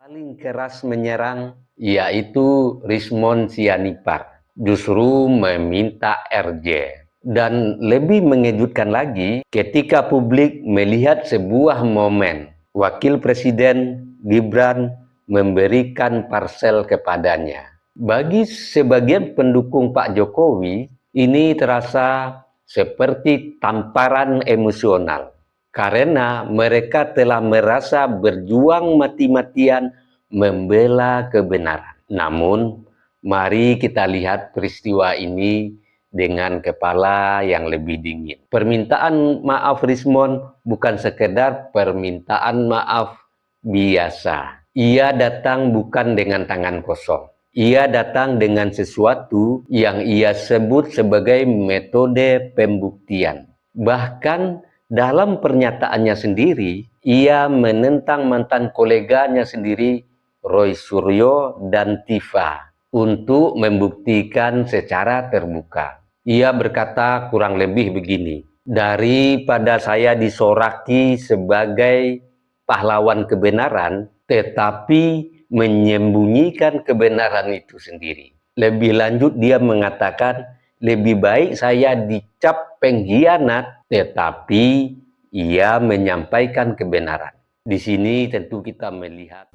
paling keras menyerang yaitu Rismon Sianipar, justru meminta RJ. Dan lebih mengejutkan lagi ketika publik melihat sebuah momen Wakil Presiden Gibran memberikan parsel kepadanya. Bagi sebagian pendukung Pak Jokowi, ini terasa seperti tamparan emosional. Karena mereka telah merasa berjuang mati-matian membela kebenaran. Namun, mari kita lihat peristiwa ini dengan kepala yang lebih dingin. Permintaan maaf Rismon bukan sekedar permintaan maaf biasa. Ia datang bukan dengan tangan kosong. Ia datang dengan sesuatu yang ia sebut sebagai metode pembuktian. Bahkan dalam pernyataannya sendiri, ia menentang mantan koleganya sendiri, Roy Suryo dan Tifa, untuk membuktikan secara terbuka. Ia berkata kurang lebih begini, daripada saya disoraki sebagai pahlawan kebenaran, tetapi menyembunyikan kebenaran itu sendiri. Lebih lanjut dia mengatakan, lebih baik saya dicap pengkhianat, tetapi ia menyampaikan kebenaran. Di sini tentu kita melihat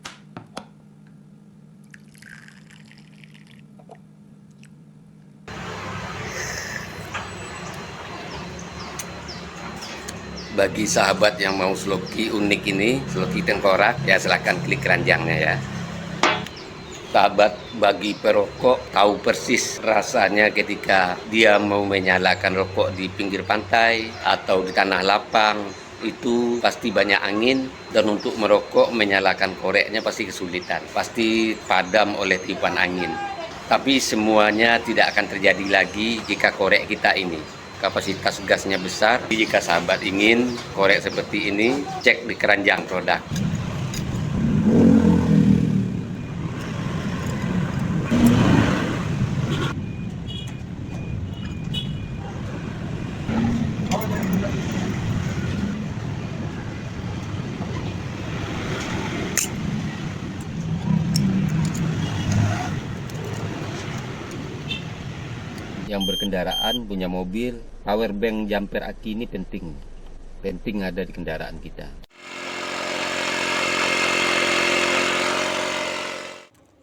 bagi sahabat yang mau sloki unik ini, sloki tengkorak, ya silahkan klik keranjangnya ya. Sahabat bagi perokok tahu persis rasanya ketika dia mau menyalakan rokok di pinggir pantai atau di tanah lapang, itu pasti banyak angin, dan untuk merokok menyalakan koreknya pasti kesulitan, pasti padam oleh tiupan angin. Tapi semuanya tidak akan terjadi lagi jika korek kita ini kapasitas gasnya besar. Jika sahabat ingin korek seperti ini, cek di keranjang produk. Yang berkendaraan punya mobil, power bank jumper aki ini penting ada di kendaraan kita.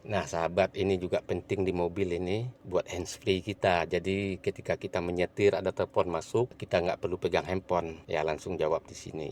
Nah sahabat, ini juga penting di mobil ini buat handsfree kita. Jadi ketika kita menyetir ada telepon masuk, kita nggak perlu pegang handphone, ya langsung jawab di sini.